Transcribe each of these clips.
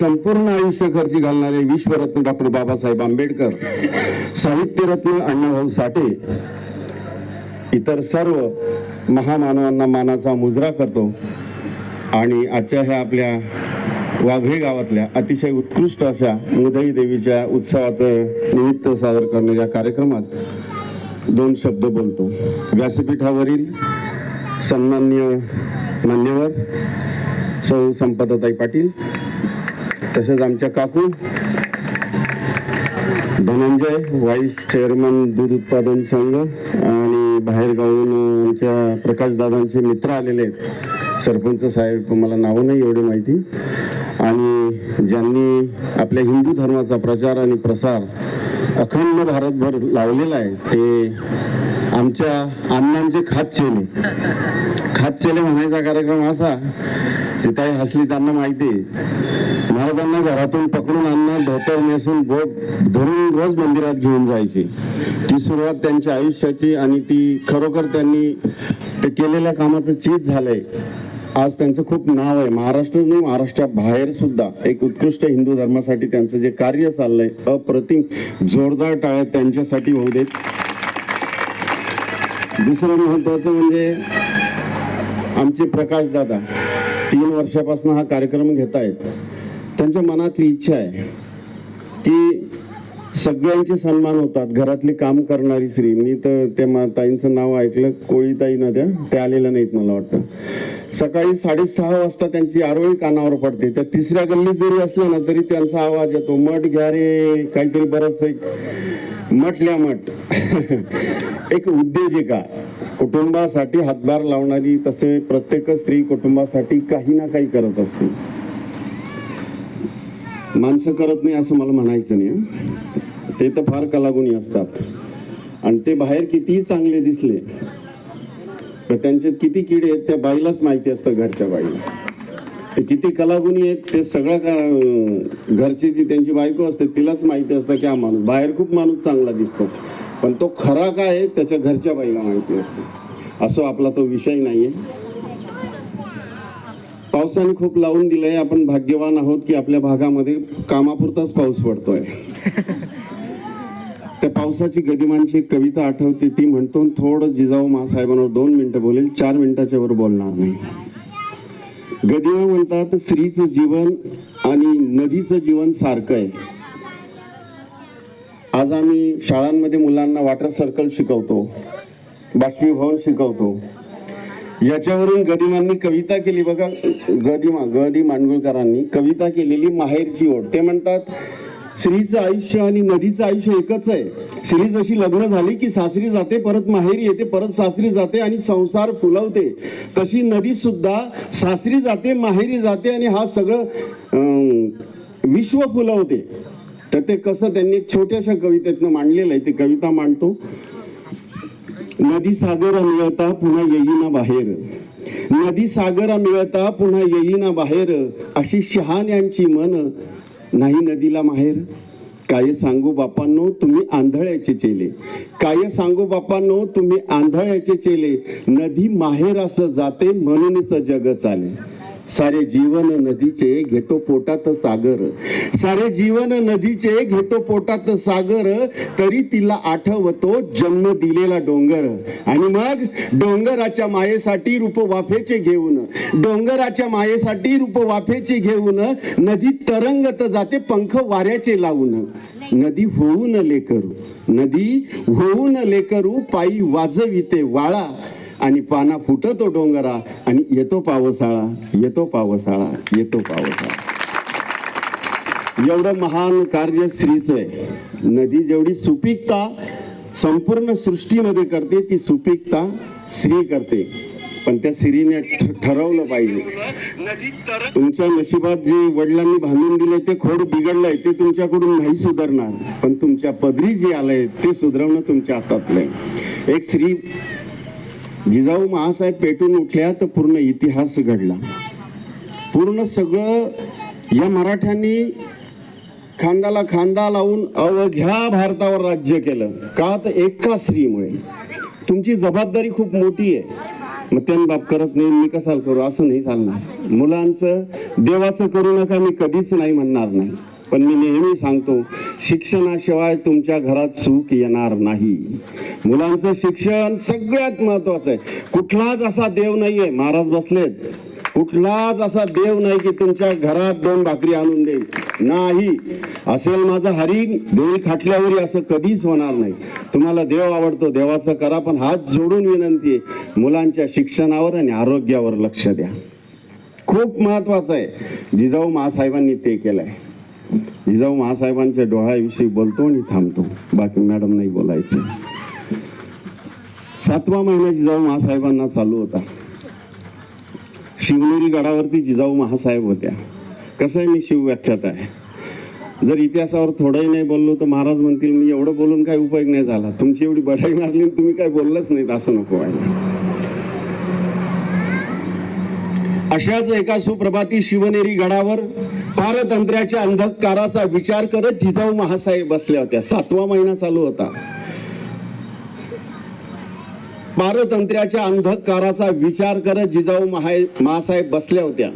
संपूर्ण आयुष्य खर्ची घालणारे विश्वरत्न डॉक्टर बाबासाहेब आंबेडकर, साहित्यरत्न अण्णाभाऊ साठे, इतर सर्व महामानवांना मानाचा मुजरा करतो. आणि आजच्या ह्या आपल्या वाघळे गावातल्या अतिशय उत्कृष्ट अशा मुदई देवीच्या उत्सवाचं निमित्त सादर करण्याच्या कार्यक्रमात दोन शब्द बोलतो. व्यासपीठावरील सन्माननीय मान्यवर सौ संपदाताई पाटील, तसेच आमच्या काकू धनंजय, व्हाईस चेअरमन दूध उत्पादन संघ, आणि बाहेरगावून आमच्या प्रकाशदादांचे मित्र आलेले आहेत, सरपंच साहेब, मला नावं नाही एवढे माहिती, आणि ज्यांनी आपल्या हिंदू धर्माचा प्रचार आणि प्रसार अखंड भारतभर लावलेला आहे, ते आमच्या अण्णांचे खातचेले म्हणायचा कार्यक्रम असा. सीताई हसली, त्यांना माहिती आहे महाराजांना घरातून पकडून अण्णा धोतर नेसून बोट धरून रोज मंदिरात घेऊन जायची. ती सुरुवात त्यांच्या आयुष्याची, आणि ती खरोखर त्यांनी ते केलेल्या कामाचं चीज झालंय. आज त्यांचं खूप नाव आहे, महाराष्ट्रच नाही महाराष्ट्राबाहेर सुद्धा. एक उत्कृष्ट हिंदू धर्मासाठी त्यांचं जे कार्य चाललंय अप्रतिम. जोरदार टाळ्या त्यांच्यासाठी होऊ देत. दुसरं महत्वाचं म्हणजे आमचे प्रकाश दादा 3 वर्षापासून हा कार्यक्रम घेत आहेत. त्यांच्या मनातली इच्छा आहे की सगळ्यांचे सन्मान होतात. घरातली काम करणारी स्त्री, मी तर त्या ताईंचं नाव ऐकलं, कोळीताई ना, ते आलेल्या नाहीत मला वाटतं. सकाळी 6:30 वाजता त्यांची आरोळी कानावर पडते. त्या तिसऱ्या गल्लीत जरी असलं ना तरी त्यांचा आवाज येतो, मठ घ्या रे, काहीतरी बरंच म्हटल्या मठ. एक उद्योजिका, कुटुंबासाठी हातभार लावणारी. तसे प्रत्येक स्त्री कुटुंबासाठी काही ना काही करत असते. माणसं करत नाही असं मला म्हणायचं नाही, ते तर फार कलागुणी असतात. आणि ते बाहेर कितीही चांगले दिसले तर त्यांच्यात किती किडे आहेत त्या बाईलाच माहिती असतं. घरच्या बाईला ते किती कलागुणी आहेत ते सगळं का घरची जी त्यांची बायको असते तिलाच माहिती असतं की हा माणूस बाहेर खूप माणूस चांगला दिसतो, पण तो खरा काय आहे त्याच्या घरच्या बाईला माहिती असतो. असो आपला तो विषय नाहीये. पावसाने खूप लावून दिलंय. आपण भाग्यवान आहोत की आपल्या भागामध्ये कामापुरताच पाऊस पडतोय. त्या पावसाची गदिमांची एक कविता आठवते. ती म्हणतो, थोडं जिजाऊ महासाहेबांवर 2 मिनिटं बोलेल, 4 मिनिटाच्या वर बोलणार नाही. गदिमा म्हणतात, स्त्रीचं जीवन आणि नदीचं जीवन सारखं आहे. आज आम्ही शाळांमध्ये मुलांना वॉटर सर्कल शिकवतो, बाष्पीभवन शिकवतो. याच्यावरून गदिमांनी कविता केली बघा. गदी मांडगुळकरांनी कविता केलेली माहेरची ओढ. ते म्हणतात, स्त्रीचं आयुष्य आणि नदीचं आयुष्य एकच आहे. स्त्री जशी लग्न झाली की सासरी जाते, परत माहेरी येते, परत सासरी जाते आणि संसार फुलवते, तशी नदी सुद्धा सासरी जाते, माहेरी जाते आणि हा सगळं विश्व फुलवते. तर ते कसं त्यांनी एक छोट्याशा कवितेतनं मांडलेलं आहे. ते कविता मांडतो. नदी सागर मिळता पुन्हा येईना बाहेर, नदी सागर मिळता पुन्हा येईना बाहेर, अशी शहाण्यांची मन नाही नदीला माहेर. काय सांगू बापांनो तुम्ही आंधळ्याचे चेले, काय सांगू बापांनो तुम्ही आंधळ्याचे चेले, नदी माहेर असं जाते म्हणूनच जग चाले. सारे जीवन नदीचे घेतो पोटात सागर, सारे जीवन नदीचे घेतो पोटात सागर, तरी तिला आठवतो जन्म दिलेला डोंगर. आणि मग डोंगराच्या मायेसाठी रूप वाफेचे घेऊन, डोंगराच्या मायेसाठी रूप वाफेचे घेऊन, नदी तरंगत जाते पंख वाऱ्याचे लावून. नदी होऊन लेकरू, नदी होऊन लेकरू, पायी वाजविते वाळा, आणि पाना फुटतो डोंगरा, आणि येतो पावसाळा, येतो पावसाळा, येतो पावसाळा. एवढं महान कार्य स्त्रीचं आहे. नदी जेवढी सुपीकता संपूर्ण सृष्टीमध्ये करते, ती सुपीकता स्त्री करते. पण त्या स्त्रीने ठरवलं पाहिजे. तुमच्या नशिबात जे वडिलांनी बांधून दिले ते खोड बिघडलंय, ते तुमच्याकडून नाही सुधारणार, पण तुमच्या पदरी जे आलंय ते सुधारवणं तुमच्या हातातलंय. एक स्त्री जिजाऊ महासाहेब पेटून उठल्या तर पूर्ण इतिहास घडला. पूर्ण सगळं या मराठ्यांनी खांद्याला खांदा लावून अवघ्या भारतावर राज्य केलं. का तर एका स्त्रीमुळे. तुमची जबाबदारी खूप मोठी आहे. मग त्यांनी बाप करत नाही मी कशाला करू, असं नाही चालणार. मुलांचं देवाचं करू नका मी कधीच नाही म्हणणार नाही, पण मी नेहमी सांगतो शिक्षणाशिवाय तुमच्या घरात सुख येणार नाही. मुलांचं शिक्षण सगळ्यात महत्वाचं आहे. कुठलाच असा देव नाहीये, महाराज बसलेत, कुठलाच असा देव नाही की तुमच्या घरात 2 भाकरी आणून देईल, नाही. असेल माझा हरी देईल खाटल्यावरी, असं कधीच होणार नाही. तुम्हाला देव आवडतो, देवाचं करा, पण हात जोडून विनंती आहे मुलांच्या शिक्षणावर आणि आरोग्यावर लक्ष द्या. खूप महत्वाचं आहे. जिजाऊ महासाहेबांनी ते केलंय. जिजाऊ महासाहेबांच्या डोळ्याविषयी बोलतो आणि थांबतो, बाकी मॅडम नाही बोलायचं. 7वा महिना जिजाऊ महासाहेबांना चालू होता. शिवनेरी गडावरती जिजाऊ महासाहेब होत्या. कसं आहे, मी शिवव्याख्यात आहे. जर इतिहासावर थोडंही नाही बोललो तर महाराज म्हणतील मी एवढं बोलून काय उपयोग नाही झाला, तुमची एवढी बढाई मारली तुम्ही काय बोललंच नाहीत, असं नको व्हायला. अशाच एका सुप्रभाती शिवनेरी गडावर पारतंत्र्याच्या अंधकाराचा विचार करत जिजाऊ महासाहेब बसल्या होत्या. 7वा महिना चालू होता. पारतंत्र्याच्या अंधकाराचा विचार करत जिजाऊ महासाहेब बसल्या होत्या.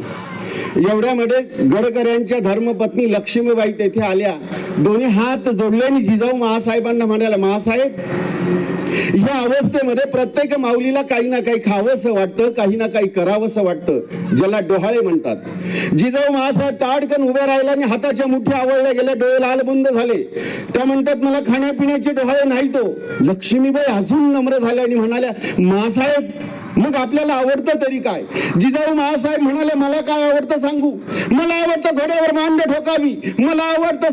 एवढ्यामध्ये गडकऱ्यांच्या धर्मपत्नी लक्ष्मीबाई तेथे आल्या. दोन्ही हात जोडले आणि जिजाऊ महासाहेबांना म्हणाल्या, महासाहेब, या अवस्थेमध्ये प्रत्येक माऊलीला काही ना काही खावंसं वाटतं, काही ना काही करावंसं वाटतं, ज्याला डोहाळे म्हणतात. जिजाऊ महासाहेब ताडकन उभे राहिले आणि हाताच्या मुठ्या आवळल्या गेल्या, डोळे लालबुंद झाले. त्या म्हणतात मला खाण्यापिण्याचे डोहाळे नाही. तो लक्ष्मीबाई अजून नम्र झाल्या आणि म्हणाल्या, महासाहेब मग आपल्याला आवडतं तरी काय? जिजाऊ महासाहेब म्हणाले, मला काय आवडतं सांगू, मला आवडतं घोड्यावर मांड ठोकावी, मला आवडतं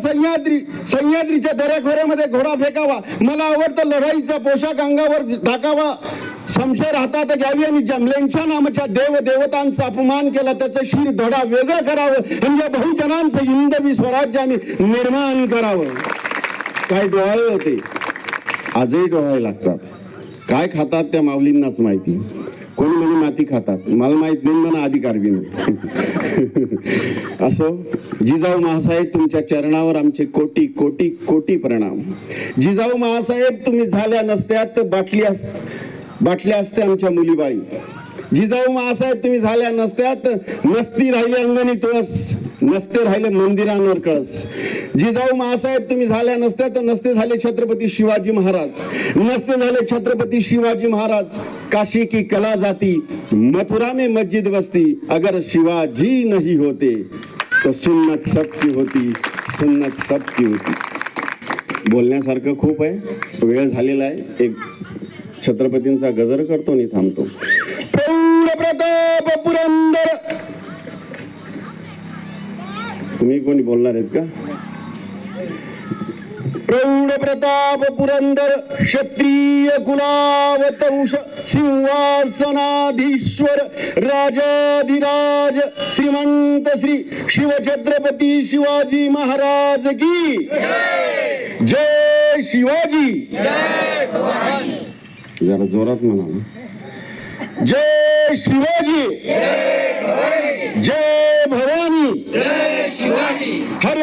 सह्याद्रीच्या दऱ्याखोऱ्यामध्ये घोडा फेकावा, मला आवडतं लढाईचा पोशाख अंगावर टाकावा, शमशेर हातात घ्यावी आणि जमलेंच्या नामाच्या देव देवतांचा अपमान केला त्याचं शिर धडा वेगळं करावं, म्हणजे बहुजनांचं हिंदवी स्वराज्य आम्ही निर्माण करावं. काय डोहाळे होते, आजही डोहाळे लागतात. काय खातात त्या माऊलींनाच माहिती. कोणी म्हणे माती खातात, मला माहित नाही, मला अधिकार बी नाही. असो, जिजाऊ महासाहेब तुमच्या चरणावर आमचे कोटी कोटी कोटी प्रणाम. जिजाऊ महासाहेब तुम्ही झाल्या नसत्या तर बाटल्या असत्या आमच्या मुलीबाळी. जिजाऊ महासाहेब तुम्ही झाल्या नसत्या तर नसती राहिले अंगणी तुळस, नसते राहिले मंदिरांवर कळस. जिजाऊ महासाहेब तुम्ही झाल्या नसत्या तर नसते झाले छत्रपती शिवाजी महाराज, नसते झाले छत्रपती शिवाजी महाराज. काशी की कला जाती, मथुरा में मस्जिद बसती, अगर शिवाजी नहीं होते तो सुन्नत सबकी होती, सुन्नत सबकी होती. बोलण्यासारखं खूप आहे, वेळ झालेला आहे. एक छत्रपतींचा गजर करतो आणि थांबतो. प्रौढ प्रताप पुरंदर. तुम्ही कोणी बोलणार आहेत का? प्रौढ प्रताप पुरंदर क्षत्रिय कुलावतंश सिंहासनाधीश्वर राजाधिराज श्रीमंत श्री शिवछत्रपती शिवाजी महाराज की जय. शिवाजी जरा जोरात म्हणा. जय शिवाजी, जय भवानी, हर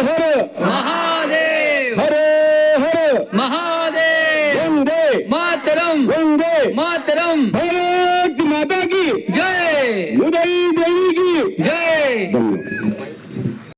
हर महादेव, हर हर महादेव, वंदे मातरम, वंदे मातरम. भारत